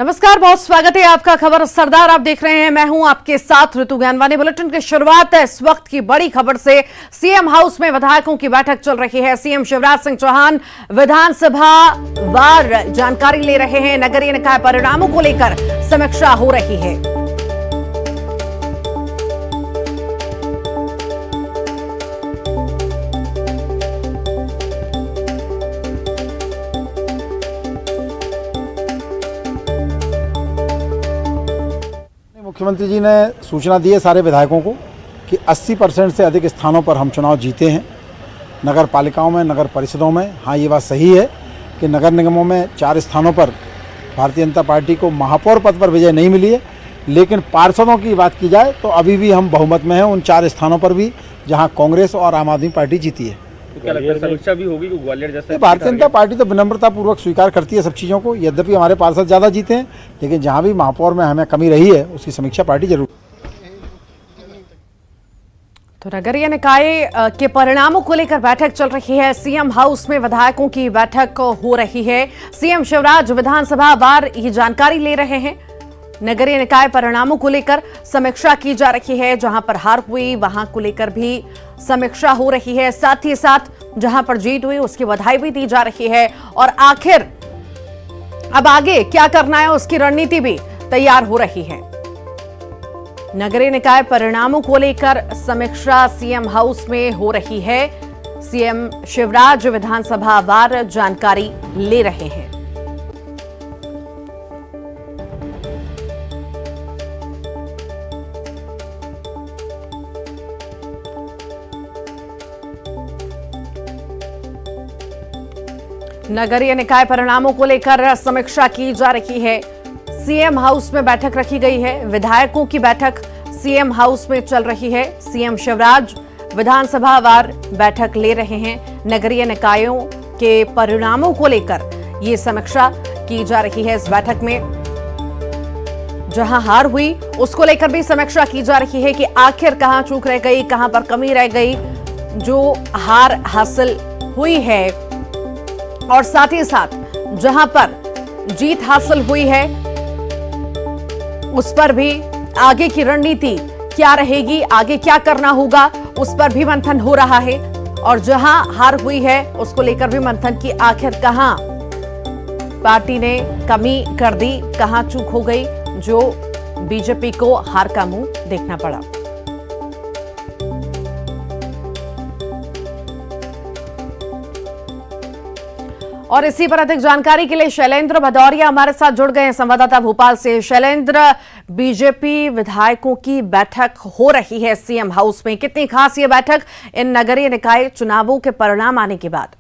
नमस्कार, बहुत स्वागत है आपका खबर सरदार आप देख रहे हैं। मैं हूं आपके साथ ऋतु ज्ञानवानी। बुलेटिन की शुरुआत है इस वक्त की बड़ी खबर से। सीएम हाउस में विधायकों की बैठक चल रही है। सीएम शिवराज सिंह चौहान विधानसभा वार जानकारी ले रहे हैं। नगरीय निकाय परिणामों को लेकर समीक्षा हो रही है। मुख्यमंत्री जी ने सूचना दी है सारे विधायकों को कि 80% से अधिक स्थानों पर हम चुनाव जीते हैं, नगर पालिकाओं में, नगर परिषदों में। हाँ, ये बात सही है कि नगर निगमों में 4 स्थानों पर भारतीय जनता पार्टी को महापौर पद पर विजय नहीं मिली है, लेकिन पार्षदों की बात की जाए तो अभी भी हम बहुमत में हैं उन 4 स्थानों पर भी जहाँ कांग्रेस और आम आदमी पार्टी जीती है। क्या लगता है समीक्षा भी होगी ग्वालियर जैसे? भारतीय जनता पार्टी तो विनम्रतापूर्वक स्वीकार करती है सब चीज़ों को। यद्यपि हमारे पार्षद ज़्यादा जीते हैं, लेकिन जहाँ भी महापौर में हमें कमी रही है उसकी समीक्षा पार्टी जरूर। तो नगरीय निकाय के परिणामों को लेकर बैठक चल रही है। सीएम हाउस में विधायकों की बैठक हो रही है। सीएम शिवराज विधानसभा वार ये जानकारी ले रहे हैं। नगरीय निकाय परिणामों को लेकर समीक्षा की जा रही है। जहां पर हार हुई वहां को लेकर भी समीक्षा हो रही है। साथ ही साथ जहां पर जीत हुई उसकी बधाई भी दी जा रही है। और आखिर अब आगे क्या करना है उसकी रणनीति भी तैयार हो रही है। नगरीय निकाय परिणामों को लेकर समीक्षा सीएम हाउस में हो रही है। सीएम शिवराज विधानसभा वार जानकारी ले रहे हैं। नगरीय निकाय परिणामों को लेकर समीक्षा की जा रही है। सीएम हाउस में बैठक रखी गई है। विधायकों की बैठक सीएम हाउस में चल रही है। सीएम शिवराज विधानसभा वार बैठक ले रहे हैं। नगरीय निकायों के परिणामों को लेकर ये समीक्षा की जा रही है। इस बैठक में जहां हार हुई उसको लेकर भी समीक्षा की जा रही है कि आखिर कहां चूक रह गई, कहां पर कमी रह गई, जो हार हासिल हुई है। और साथ ही साथ जहां पर जीत हासिल हुई है उस पर भी आगे की रणनीति क्या रहेगी, आगे क्या करना होगा, उस पर भी मंथन हो रहा है। और जहां हार हुई है उसको लेकर भी मंथन की आखिर कहां पार्टी ने कमी कर दी, कहां चूक हो गई जो बीजेपी को हार का मुंह देखना पड़ा। और इसी पर अधिक जानकारी के लिए शैलेंद्र भदौरिया हमारे साथ जुड़ गए हैं, संवाददाता भोपाल से। शैलेंद्र, बीजेपी विधायकों की बैठक हो रही है सीएम हाउस में, कितनी खास ये बैठक इन नगरीय निकाय चुनावों के परिणाम आने के बाद?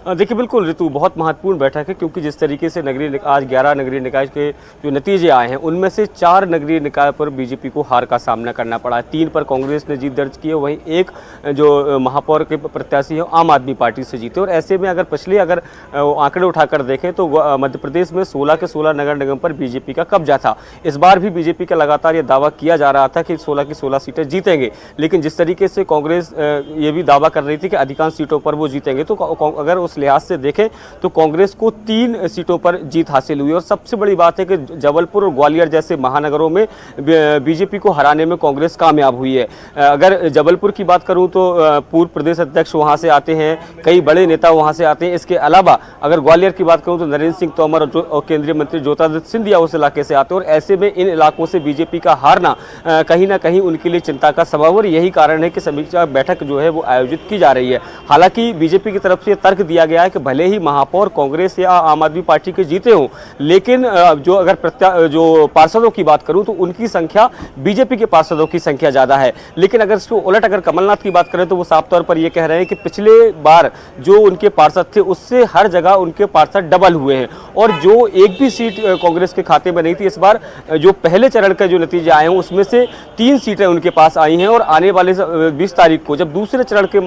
देखिए, बिल्कुल ऋतु, बहुत महत्वपूर्ण बैठक है क्योंकि जिस तरीके से आज 11 नगरीय निकाय के जो नतीजे आए हैं उनमें से 4 नगरीय निकाय पर बीजेपी को हार का सामना करना पड़ा है। 3 पर कांग्रेस ने जीत दर्ज की है, वहीं एक जो महापौर के प्रत्याशी है आम आदमी पार्टी से जीते। और ऐसे में अगर आंकड़े उठाकर देखें तो मध्य प्रदेश में 16 के 16 नगर निगम पर बीजेपी का कब्जा था। इस बार भी बीजेपी का लगातार ये दावा किया जा रहा था कि 16 की 16 सीटें जीतेंगे, लेकिन जिस तरीके से कांग्रेस ये भी दावा कर रही थी कि अधिकांश सीटों पर वो जीतेंगे, तो अगर उस लिहाज से देखें तो कांग्रेस को 3 सीटों पर जीत हासिल हुई। और सबसे बड़ी बात है कि जबलपुर और ग्वालियर जैसे महानगरों में बीजेपी को हराने में कांग्रेस कामयाब हुई है। अगर जबलपुर की बात करूं तो पूर्व प्रदेश अध्यक्ष वहां से आते हैं, कई बड़े नेता वहां से आते हैं। इसके अलावा अगर ग्वालियर की बात करूं तो नरेंद्र सिंह तोमर और केंद्रीय मंत्री ज्योतिरादित्य सिंधिया उस इलाके से आते हैं। और ऐसे में इन इलाकों से बीजेपी का हारना कहीं ना कहीं उनके लिए चिंता का सबब, और यही कारण है कि समीक्षा बैठक जो है वो आयोजित की जा रही है। हालांकि बीजेपी की तरफ से तर्क दिया गया है कि भले ही महापौर कांग्रेस या आम आदमी पार्टी के जीते हों, लेकिन जो पार्षदों की बात करूं तो उनकी संख्या बीजेपी के पार्षदों की संख्या ज्यादा है। लेकिन अगर इसको उलट अगर कमलनाथ की बात करें तो वो साफ तौर पर ये कह रहे हैं कि पिछले बार जो उनके पार्षद थे उससे हर जगह उनके पार्षद डबल हुए हैं, और जो एक भी सीट कांग्रेस के खाते में नहीं थी, इस बार जो पहले चरण का जो नतीजे आए हैं उसमें से 3 सीटें उनके पास आई हैं। और आने वाले 20 तारीख को जब दूसरे चरण के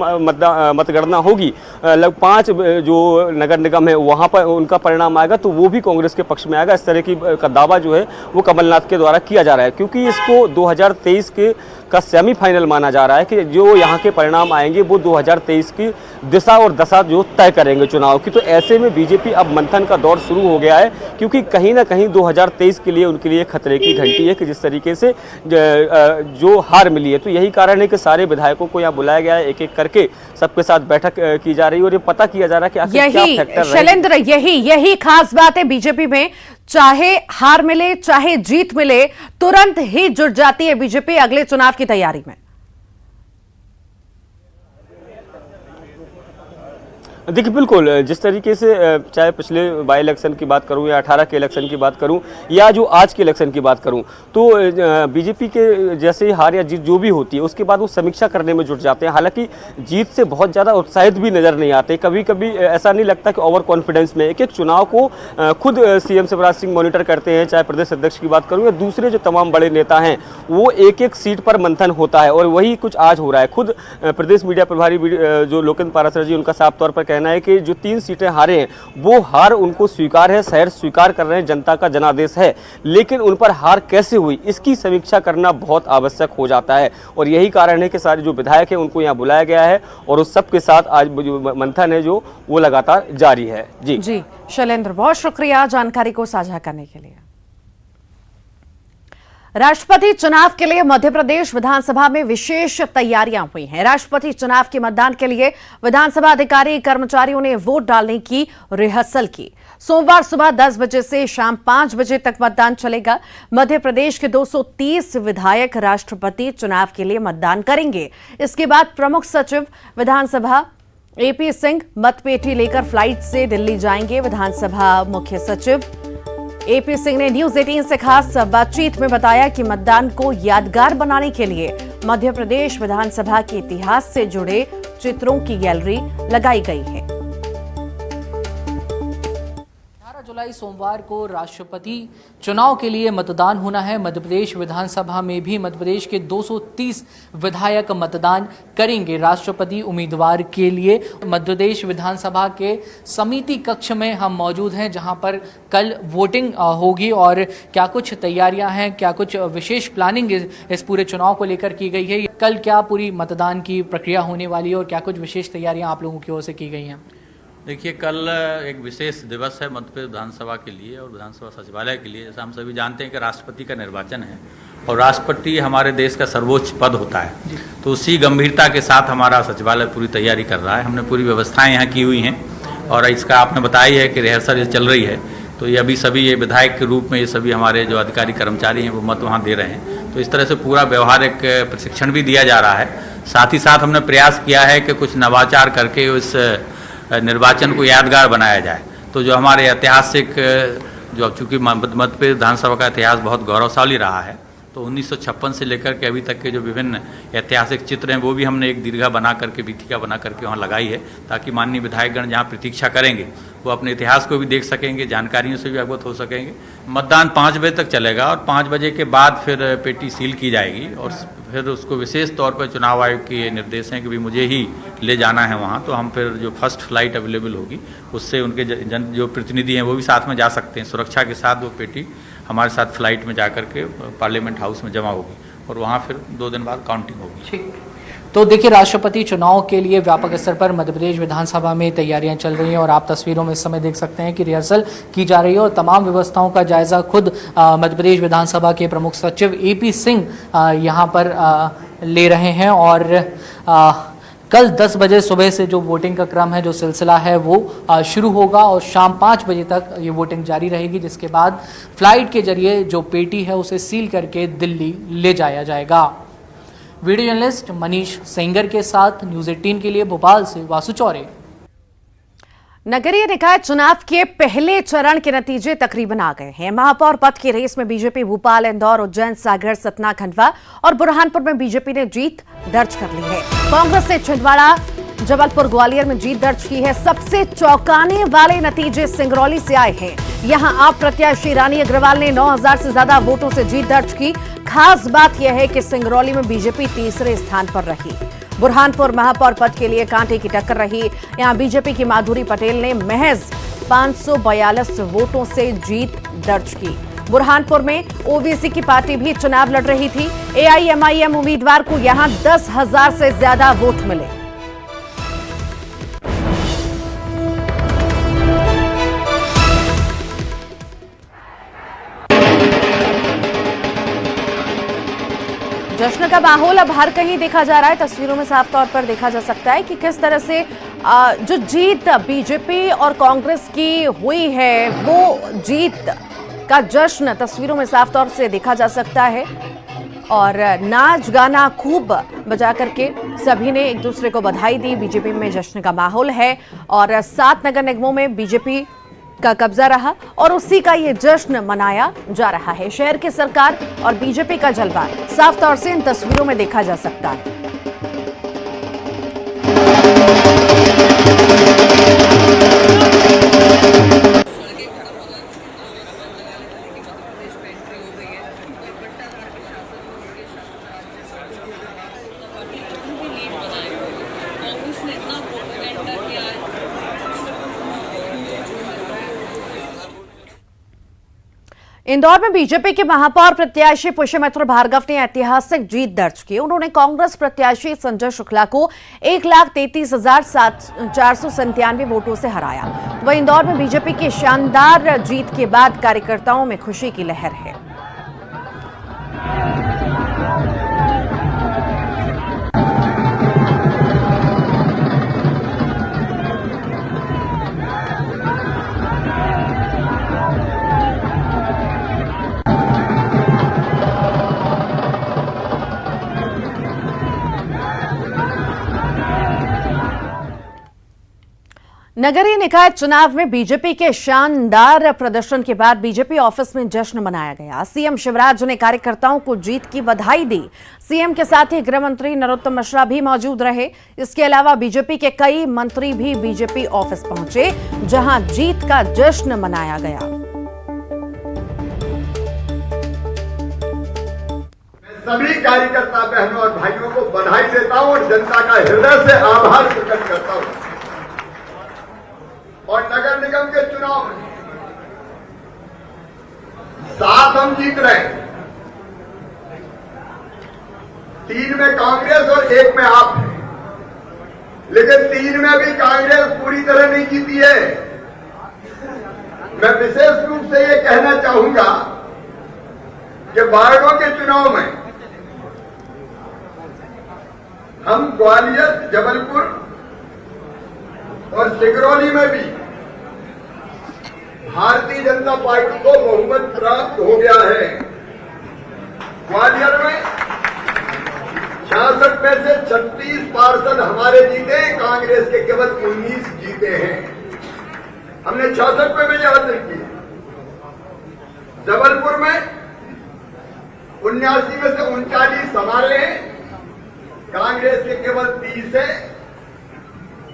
मतगणना होगी, लगभग 5 जो नगर निगम है वहां पर उनका परिणाम आएगा तो वो भी कांग्रेस के पक्ष में आएगा। इस तरह की का दावा जो है वो कमलनाथ के द्वारा किया जा रहा है, क्योंकि इसको 2023 के का सेमीफाइनल माना जा रहा है कि जो यहाँ के परिणाम आएंगे वो 2023 की दिशा और दशा जो तय करेंगे चुनाव की। तो ऐसे में बीजेपी अब मंथन का दौर शुरू हो गया है, क्योंकि कहीं ना कहीं 2023 के लिए उनके लिए खतरे की घंटी है कि जिस तरीके से जो हार मिली है। तो यही कारण है कि सारे विधायकों को यहाँ बुलाया गया है, एक एक करके सबके साथ बैठक की जा रही है और ये पता किया जा रहा है कि आखिर क्या फैक्टर है। शैलेंद्र, यही खास बात है बीजेपी में, चाहे हार मिले चाहे जीत मिले, तुरंत ही जुट जाती है बीजेपी अगले चुनाव की तैयारी में। देखिए बिल्कुल, जिस तरीके से चाहे पिछले बाई इलेक्शन की बात करूं या 18 के इलेक्शन की बात करूं या जो आज के इलेक्शन की बात करूं, तो बीजेपी के जैसे ही हार या जीत जो भी होती है उसके बाद वो समीक्षा करने में जुट जाते हैं। हालांकि जीत से बहुत ज़्यादा उत्साहित भी नज़र नहीं आते, कभी कभी ऐसा नहीं लगता कि ओवर कॉन्फिडेंस में। एक एक चुनाव को खुद सीएम शिवराज सिंह मॉनिटर करते हैं, चाहे प्रदेश अध्यक्ष की बात करूँ या दूसरे जो तमाम बड़े नेता हैं, वो एक एक सीट पर मंथन होता है और वही कुछ आज हो रहा है। खुद प्रदेश मीडिया प्रभारी जो लोकेंद्र पाराशर जी, उनका साफ तौर पर कहना है कि जो 3 सीटें हारे हैं वो हार उनको स्वीकार है, शहर स्वीकार कर रहे हैं, जनता का जनादेश है, लेकिन उन पर हार कैसे हुई इसकी समीक्षा करना बहुत आवश्यक हो जाता है। और यही कारण है कि सारे जो विधायक हैं उनको यहाँ बुलाया गया है और उस सब के साथ आज जो मंथन है जो वो लगातार जारी है। जी शैलेंद्र, बहुत शुक्रिया जानकारी को साझा करने के लिए। राष्ट्रपति चुनाव के लिए मध्य प्रदेश विधानसभा में विशेष तैयारियां हुई हैं। राष्ट्रपति चुनाव के मतदान के लिए विधानसभा अधिकारी कर्मचारियों ने वोट डालने की रिहर्सल की। सोमवार सुबह 10 बजे से शाम 5 बजे तक मतदान चलेगा। मध्य प्रदेश के 230 विधायक राष्ट्रपति चुनाव के लिए मतदान करेंगे। इसके बाद प्रमुख सचिव विधानसभा एपी सिंह मतपेटी लेकर फ्लाइट से दिल्ली जाएंगे। विधानसभा मुख्य सचिव एपी सिंह ने न्यूज 18 से खास बातचीत में बताया कि मतदान को यादगार बनाने के लिए मध्य प्रदेश विधानसभा के इतिहास से जुड़े चित्रों की गैलरी लगाई गई है। 18 जुलाई सोमवार को राष्ट्रपति चुनाव के लिए मतदान होना है। मध्य प्रदेश विधानसभा में भी मध्य प्रदेश के 230 विधायक मतदान करेंगे राष्ट्रपति उम्मीदवार के लिए। मध्य प्रदेश विधानसभा के समिति कक्ष में हम मौजूद हैं, जहां पर कल वोटिंग होगी और क्या कुछ तैयारियां हैं, क्या कुछ विशेष प्लानिंग इस पूरे चुनाव को लेकर की गई है, कल क्या पूरी मतदान की प्रक्रिया होने वाली है और क्या कुछ विशेष तैयारियां आप लोगों की ओर से की गई हैं। देखिए, कल एक विशेष दिवस है मध्य प्रदेश विधानसभा के लिए और विधानसभा सचिवालय के लिए। जैसा हम सभी जानते हैं कि राष्ट्रपति का निर्वाचन है और राष्ट्रपति हमारे देश का सर्वोच्च पद होता है, तो उसी गंभीरता के साथ हमारा सचिवालय पूरी तैयारी कर रहा है। हमने पूरी व्यवस्थाएं यहाँ की हुई हैं और इसका आपने बताया है कि रिहर्सल चल रही है। तो ये अभी सभी ये विधायक के रूप में ये सभी हमारे जो अधिकारी कर्मचारी हैं वो मत वहाँ दे रहे हैं। तो इस तरह से पूरा व्यवहारिक प्रशिक्षण भी दिया जा रहा है। साथ ही साथ हमने प्रयास किया है कि कुछ नवाचार करके उस निर्वाचन को यादगार बनाया जाए। तो जो हमारे ऐतिहासिक जो चूँकि मध्य प्रदेश विधानसभा का इतिहास बहुत गौरवशाली रहा है, तो 1956 से लेकर के अभी तक के जो विभिन्न ऐतिहासिक चित्र हैं वो भी हमने एक दीर्घा बना करके, वीथिका बना करके वहाँ लगाई है, ताकि माननीय विधायकगण जहाँ प्रतीक्षा करेंगे वो अपने इतिहास को भी देख सकेंगे, जानकारियों से भी अवगत हो सकेंगे। मतदान 5 बजे तक चलेगा और 5 बजे के बाद फिर पेटी सील की जाएगी और फिर उसको विशेष तौर पर चुनाव आयोग के निर्देश हैं कि भी मुझे ही ले जाना है वहाँ। तो हम फिर जो फर्स्ट फ्लाइट अवेलेबल होगी उससे उनके जो प्रतिनिधि हैं वो भी साथ में जा सकते हैं। सुरक्षा के साथ वो पेटी हमारे साथ फ्लाइट में जाकर के पार्लियामेंट हाउस में जमा होगी और वहाँ फिर 2 दिन बाद काउंटिंग होगी। ठीक, तो देखिए, राष्ट्रपति चुनाव के लिए व्यापक स्तर पर मध्य प्रदेश विधानसभा में तैयारियां चल रही हैं और आप तस्वीरों में इस समय देख सकते हैं कि रिहर्सल की जा रही है और तमाम व्यवस्थाओं का जायजा खुद मध्य प्रदेश विधानसभा के प्रमुख सचिव एपी सिंह यहां पर ले रहे हैं। और कल 10 बजे सुबह से जो वोटिंग का क्रम है, जो सिलसिला है वो शुरू होगा और शाम 5 बजे तक ये वोटिंग जारी रहेगी, जिसके बाद फ्लाइट के जरिए जो पेटी है उसे सील करके दिल्ली ले जाया जाएगा। वीडियो जर्नलिस्ट मनीष सेंगर के साथ न्यूज 18 के लिए भोपाल से वासु चौरे। नगरीय निकाय चुनाव के पहले चरण के नतीजे तकरीबन आ गए हैं। महापौर पद की रेस में बीजेपी भोपाल, इंदौर, उज्जैन, सागर, सतना, खंडवा और बुरहानपुर में बीजेपी ने जीत दर्ज कर ली है। कांग्रेस ने छिंदवाड़ा, जबलपुर, ग्वालियर में जीत दर्ज की है। सबसे चौंकाने वाले नतीजे सिंगरौली से आए हैं। यहां आप प्रत्याशी रानी अग्रवाल ने 9000 से ज्यादा वोटों से जीत दर्ज की। खास बात यह है कि सिंगरौली में बीजेपी तीसरे स्थान पर रही। बुरहानपुर महापौर पद के लिए कांटे की टक्कर रही। यहां बीजेपी की माधुरी पटेल ने महज 542 वोटों से जीत दर्ज की। बुरहानपुर में ओबीसी की पार्टी भी चुनाव लड़ रही थी। एआईएमआईएम उम्मीदवार को यहां 10,000 से ज्यादा वोट मिले। जश्न का माहौल अब हर कहीं देखा जा रहा है। तस्वीरों में साफ तौर पर देखा जा सकता है कि किस तरह से जो जीत बीजेपी और कांग्रेस की हुई है, वो जीत का जश्न तस्वीरों में साफ तौर से देखा जा सकता है। और नाच गाना खूब बजा करके सभी ने एक दूसरे को बधाई दी। बीजेपी में जश्न का माहौल है और 7 नगर निगमों में बीजेपी का कब्जा रहा और उसी का ये जश्न मनाया जा रहा है। शहर की सरकार और बीजेपी का जलवा साफ तौर से इन तस्वीरों में देखा जा सकता है। इंदौर में बीजेपी के महापौर प्रत्याशी पुष्यमित्र भार्गव ने ऐतिहासिक जीत दर्ज की। उन्होंने कांग्रेस प्रत्याशी संजय शुक्ला को 1,33,497 वोटों से हराया। वह इंदौर में बीजेपी की शानदार जीत के बाद कार्यकर्ताओं में खुशी की लहर है। नगरीय निकाय चुनाव में बीजेपी के शानदार प्रदर्शन के बाद बीजेपी ऑफिस में जश्न मनाया गया। सीएम शिवराज ने कार्यकर्ताओं को जीत की बधाई दी। सीएम के साथ ही गृह मंत्री नरोत्तम मिश्रा भी मौजूद रहे। इसके अलावा बीजेपी के कई मंत्री भी बीजेपी ऑफिस पहुंचे, जहां जीत का जश्न मनाया गया। सभी कार्यकर्ता बहनों और भाइयों को बधाई देता हूं और जनता का हृदय से आभार प्रकट करता हूं। और नगर निगम के चुनाव में 7 हम जीत रहे हैं, 3 में कांग्रेस और 1 में आप हैं। लेकिन 3 में भी कांग्रेस पूरी तरह नहीं जीती है। मैं विशेष रूप से ये कहना चाहूंगा कि वार्डों के चुनाव में हम ग्वालियर, जबलपुर और सिगरौली में भी भारतीय जनता पार्टी को बहुमत प्राप्त हो गया है। ग्वालियर में 66 में से 36 पार्षद हमारे जीते, कांग्रेस के केवल 19 जीते हैं। हमने 66 पे विजय हासिल की। जबलपुर में 79 में से 39 हमारे हैं, कांग्रेस के केवल 30 है।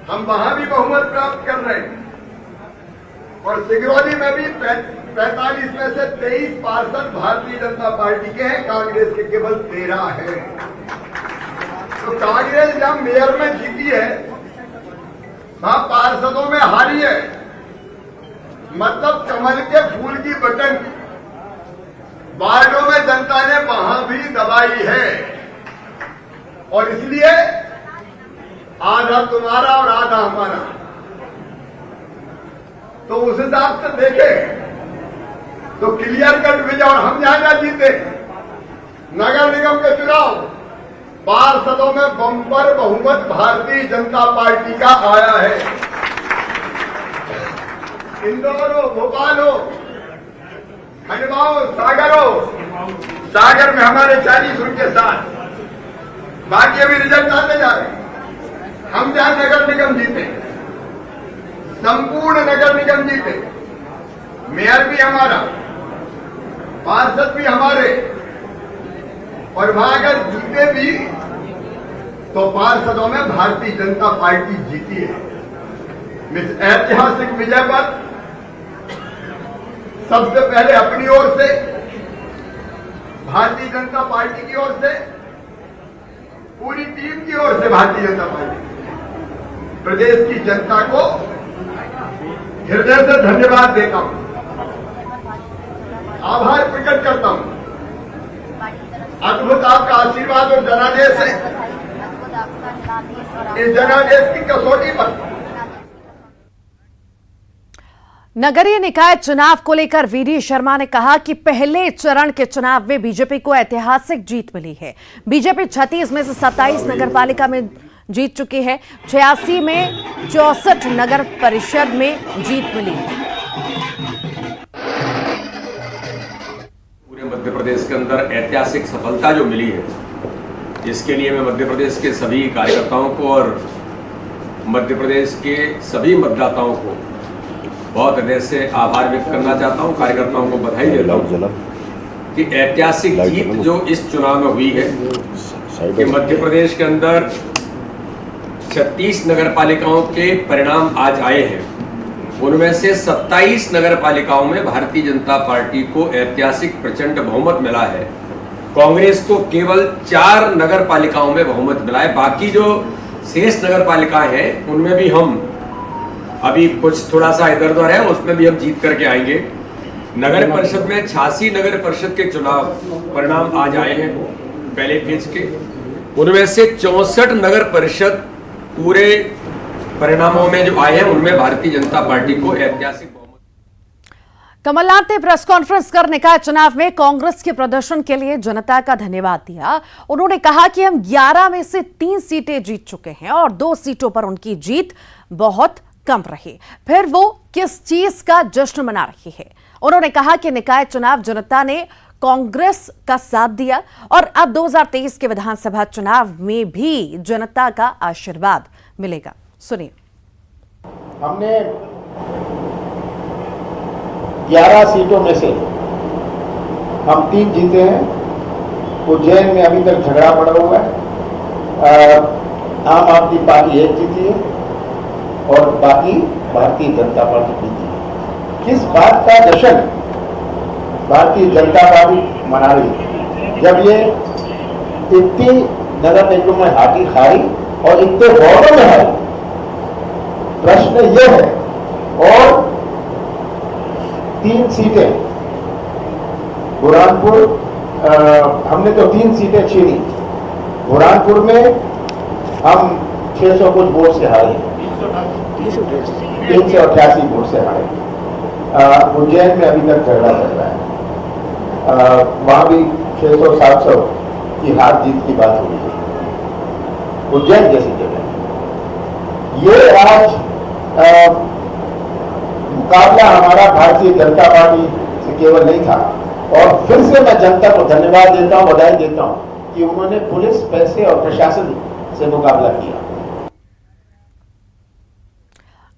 हम वहां भी बहुमत प्राप्त कर रहे हैं। और सिगरौली में भी 45 में से 23 पार्षद भारतीय जनता पार्टी के हैं, कांग्रेस के केवल 13 हैं। तो कांग्रेस जहां मेयर में जीती है, वहां पार्षदों में हारी है। मतलब कमल के फूल की बटन वार्डों में जनता ने वहां भी दबाई है। और इसलिए आधा तुम्हारा और आधा हमारा। तो उस हिसाब से देखें तो क्लियर कट विजय। और हम जहां जीते नगर निगम के चुनाव, पार्षदों में बम्पर बहुमत भारतीय जनता पार्टी का आया है। इंदौर हो, भोपाल हो, खंडवा हो, सागर हो। सागर में हमारे 40 उनके साथ, बाकी अभी रिजल्ट आते जा रहे हैं। हम जहां नगर निगम जीते, संपूर्ण नगर निगम जीते, मेयर भी हमारा, पार्षद भी हमारे, और वहां अगर जीते भी तो पार्षदों में भारतीय जनता पार्टी जीती है। इस ऐतिहासिक विजय पर सबसे पहले अपनी ओर से, भारतीय जनता पार्टी की ओर से, पूरी टीम की ओर से भारतीय जनता पार्टी, प्रदेश की जनता को हृदय से धन्यवाद देता हूं। आभार प्रकट करता हूं। अद्भुत आपका आशीर्वाद और जनादेश है। इस जनादेश की कसौटी पर नगरीय निकाय चुनाव को लेकर वीडी शर्मा ने कहा कि पहले चरण के चुनाव में बीजेपी को ऐतिहासिक जीत मिली है। बीजेपी 36 में से 27 नगरपालिका में जीत चुकी है। 86 में 64 नगर परिषद में जीत मिली है। पूरे मध्य प्रदेश के अंदर ऐतिहासिक सफलता जो मिली है, इसके लिए मैं मध्य प्रदेश के सभी कार्यकर्ताओं को और मध्य प्रदेश के सभी मतदाताओं को बहुत हृदय से आभार व्यक्त करना चाहता हूं। कार्यकर्ताओं को बधाई देता हूं कि ऐतिहासिक जीत जो इस चुनाव में हुई है कि मध्य प्रदेश के अंदर 36 नगरपालिकाओं के परिणाम आज आए हैं। उनमें से 27 नगरपालिकाओं में भारतीय जनता पार्टी को ऐतिहासिक प्रचंड बहुमत मिला है। कांग्रेस को केवल 4 नगरपालिकाओं में बहुमत मिला है। बाकी जो शेष नगरपालिकाएं हैं उनमें भी हम अभी कुछ थोड़ा सा इधर उधर है, उसमें भी हम जीत करके आएंगे। नगर परिषद में 86 नगर परिषद के चुनाव परिणाम आज आए हैं पहले फेज के। उनमें से 64 नगर परिषद पूरे परिणामों में जो आए हैं उनमें भारतीय जनता पार्टी को ऐतिहासिक बहुमत। कमलनाथ ने प्रेस कॉन्फ्रेंस कर निकाय चुनाव में कांग्रेस के प्रदर्शन के लिए जनता का धन्यवाद दिया। उन्होंने कहा कि हम 11 में से 3 सीटें जीत चुके हैं और 2 सीटों पर उनकी जीत बहुत कम रही, फिर वो किस चीज का जश्न मना रही है। उन्होंने कहा कि निकाय चुनाव जनता ने कांग्रेस का साथ दिया और अब 2023 के विधानसभा चुनाव में भी जनता का आशीर्वाद मिलेगा। सुनिए। हमने 11 सीटों में से हम 3 जीते हैं। उज्जैन में अभी तक झगड़ा पड़ा हुआ है। आम आदमी पार्टी 1 जीती है और बाकी भारतीय जनता पार्टी जीती है। किस बात का जश्न भारतीय जनता पार्टी मना रही है जब ये इतनी नगर निगमों में हाथी खाई और इतने वार्डों में हारी? प्रश्न ये है। और 3 सीटें बुरहानपुर, हमने तो 3 सीटें छीनी। बुरहानपुर में हम 600 कुछ वोट से हारे, 388 वोट से हारे। उज्जैन में अभी तक झगड़ा चल रहा है। वहां भी 600-700 की हार जीत की बात हो रही है उज्जैन जैसी जगह। ये आज मुकाबला हमारा भारतीय जनता पार्टी से केवल नहीं था। और फिर से मैं जनता को धन्यवाद देता हूं, बधाई देता हूं कि उन्होंने पुलिस, पैसे और प्रशासन से मुकाबला किया।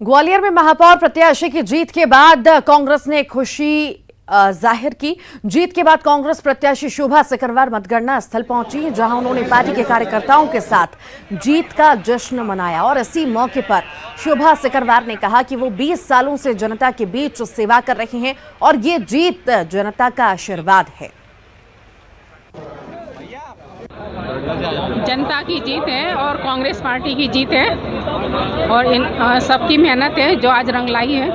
ग्वालियर में महापौर प्रत्याशी की जीत के बाद कांग्रेस ने खुशी जाहिर की। जीत के बाद कांग्रेस प्रत्याशी शोभा सिकरवार मतगणना स्थल पहुंची, जहां उन्होंने पार्टी के कार्यकर्ताओं के साथ जीत का जश्न मनाया। और इसी मौके पर शोभा सिकरवार ने कहा कि वो 20 सालों से जनता के बीच सेवा कर रही हैं और ये जीत जनता का आशीर्वाद है। जनता की जीत है और कांग्रेस पार्टी की जीत है और इन सबकी मेहनत है जो आज रंग लाई है।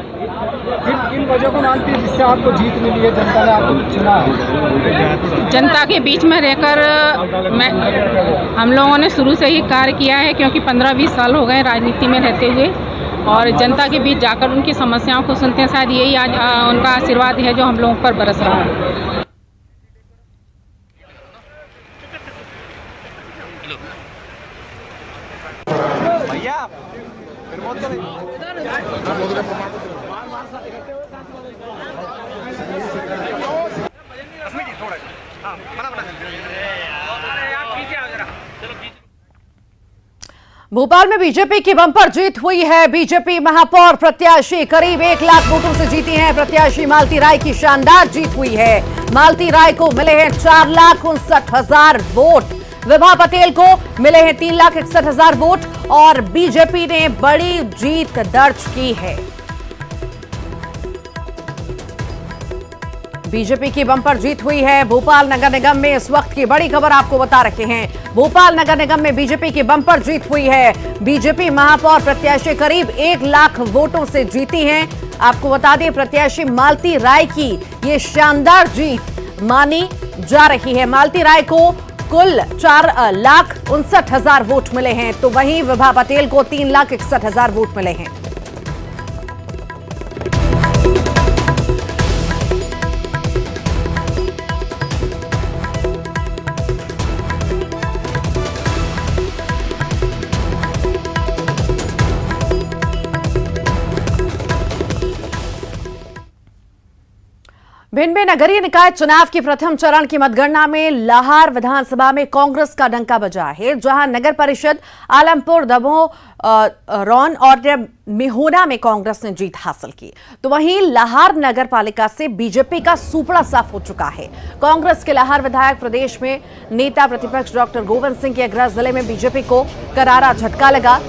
किन वजह को मानती है जिससे आपको जीत मिली है? जनता ने आपको चुना है। जनता के बीच में रहकर हम लोगों ने शुरू से ही कार्य किया है, क्योंकि 15-20 साल हो गए राजनीति में रहते हुए और जनता के बीच जाकर उनकी समस्याओं को सुनते हैं। शायद यही आज उनका आशीर्वाद है जो हम लोगों पर बरस रहा है। भोपाल में बीजेपी की बम्पर जीत हुई है। बीजेपी महापौर प्रत्याशी करीब 1 लाख वोटों से जीती हैं। प्रत्याशी मालती राय की शानदार जीत हुई है। मालती राय को मिले हैं 4,59,000 वोट। विभा पटेल को मिले हैं 3,61,000 वोट और बीजेपी ने बड़ी जीत दर्ज की है। बीजेपी की बम्पर जीत हुई है। भोपाल नगर निगम में इस वक्त की बड़ी खबर आपको बता रहे हैं। भोपाल नगर निगम में बीजेपी की बम्पर जीत हुई है। बीजेपी महापौर प्रत्याशी करीब 1 लाख वोटों से जीती हैं। आपको बता दें, प्रत्याशी मालती राय की ये शानदार जीत मानी जा रही है। मालती राय को कुल 4,59,000 वोट मिले हैं, तो वहीं विभा पटेल को 3,61,000 वोट मिले हैं। भिंड में नगरीय निकाय चुनाव के प्रथम चरण की मतगणना में लाहार विधानसभा में कांग्रेस का डंका बजा है, जहां नगर परिषद आलमपुर, दमोह, रौन और मेहोना में कांग्रेस ने जीत हासिल की, तो वहीं लाहार नगर पालिका से बीजेपी का सुपड़ा साफ हो चुका है। कांग्रेस के लाहार विधायक प्रदेश में नेता प्रतिपक्ष डॉक्टर गोविंद सिंह के गृह जिले में बीजेपी को करारा झटका लगा।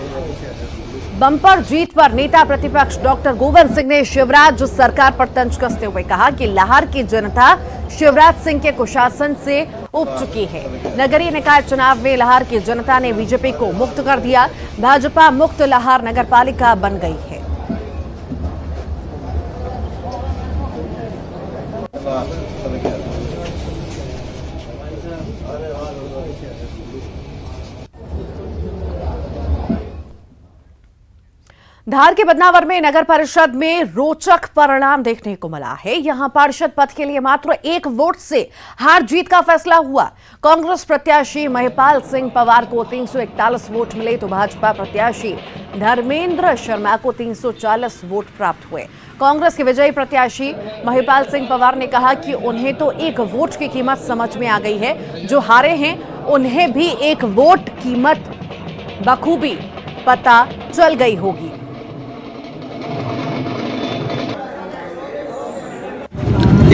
बंपर जीत पर नेता प्रतिपक्ष डॉक्टर गोविंद सिंह ने शिवराज सरकार पर तंज कसते हुए कहा कि लाहार की जनता शिवराज सिंह के कुशासन से उब चुकी है। नगरीय निकाय चुनाव में लाहार की जनता ने बीजेपी को मुक्त कर दिया। भाजपा मुक्त लाहार नगरपालिका बन गई है। धार के बदनावर में नगर परिषद में रोचक परिणाम देखने को मिला है। यहां पार्षद पद के लिए मात्र 1 वोट से हार जीत का फैसला हुआ। कांग्रेस प्रत्याशी महिपाल सिंह पवार को 341 वोट मिले, तो भाजपा प्रत्याशी धर्मेंद्र शर्मा को 340 वोट प्राप्त हुए। कांग्रेस के विजयी प्रत्याशी महिपाल सिंह पवार ने कहा कि उन्हें तो 1 वोट की कीमत समझ में आ गई है, जो हारे हैं उन्हें भी 1 वोट कीमत बखूबी पता चल गई होगी।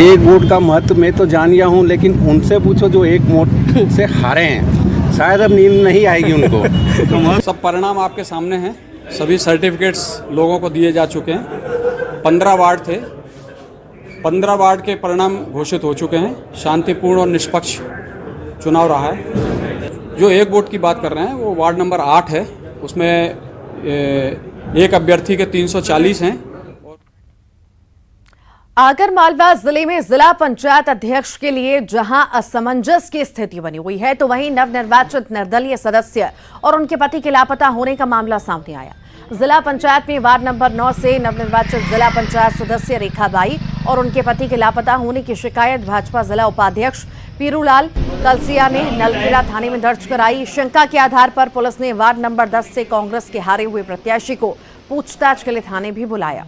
एक वोट का महत्व मैं तो जान गया हूँ, लेकिन उनसे पूछो जो 1 वोट से हारे हैं, शायद अब नींद नहीं आएगी उनको। सब परिणाम आपके सामने हैं। सभी सर्टिफिकेट्स लोगों को दिए जा चुके हैं। 15 वार्ड थे, 15 वार्ड के परिणाम घोषित हो चुके हैं। शांतिपूर्ण और निष्पक्ष चुनाव रहा है। जो 1 वोट की बात कर रहे हैं वो वार्ड नंबर 8 है, उसमें एक अभ्यर्थी के 340 हैं। आगरमालवा जिले में जिला पंचायत अध्यक्ष के लिए जहां असमंजस की स्थिति बनी हुई है, तो वहीं नवनिर्वाचित निर्दलीय सदस्य और उनके पति के लापता होने का मामला सामने आया। जिला पंचायत में वार्ड नंबर 9 से नवनिर्वाचित जिला पंचायत सदस्य रेखाबाई और उनके पति के लापता होने की शिकायत भाजपा जिला उपाध्यक्ष पीरूलाल कलसिया ने नलखेड़ा थाने में दर्ज कराई। शंका के आधार पर पुलिस ने वार्ड नंबर 10 से कांग्रेस के हारे हुए प्रत्याशी को पूछताछ के लिए थाने भी बुलाया।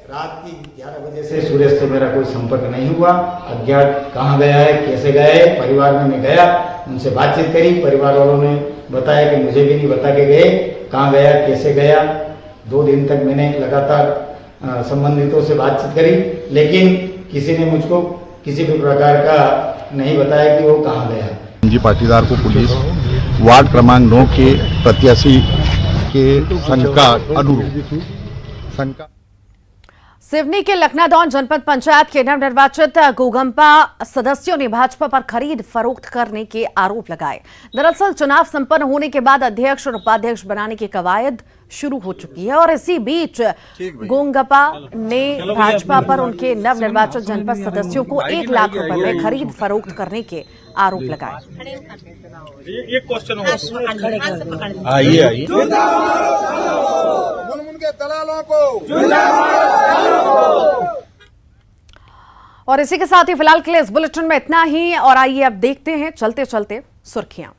रात की 11 बजे से सुरेश से मेरा कोई संपर्क नहीं हुआ। अज्ञात कहाँ गया है, कैसे गया है। परिवार में मैं गया, उनसे बातचीत करी। परिवार वालों ने बताया कि मुझे भी नहीं बता के गए कहाँ गया, कैसे गया। 2 दिन तक मैंने लगातार संबंधितों से बातचीत करी, लेकिन किसी ने मुझको किसी भी प्रकार का नहीं बताया कि वो कहाँ गया। जी पाटीदार को पुलिस वार्ड क्रमांक 9 के प्रत्याशी के शंका अनुरूप सिवनी के लखनादौन जनपद पंचायत के नवनिर्वाचित गोगंपा सदस्यों ने भाजपा पर खरीद फरोख्त करने के आरोप लगाए। दरअसल चुनाव संपन्न होने के बाद अध्यक्ष और उपाध्यक्ष बनाने की कवायद शुरू हो चुकी है और इसी बीच गोगंपा ने भाजपा पर उनके नवनिर्वाचित जनपद सदस्यों को 1 लाख रुपए में खरीद फरोख्त करने के आरोप लगाए। एक क्वेश्चन दलालों को और इसी के साथ ही फिलहाल के लिए इस बुलेटिन में इतना ही। और आइए अब देखते हैं चलते चलते सुर्खियां।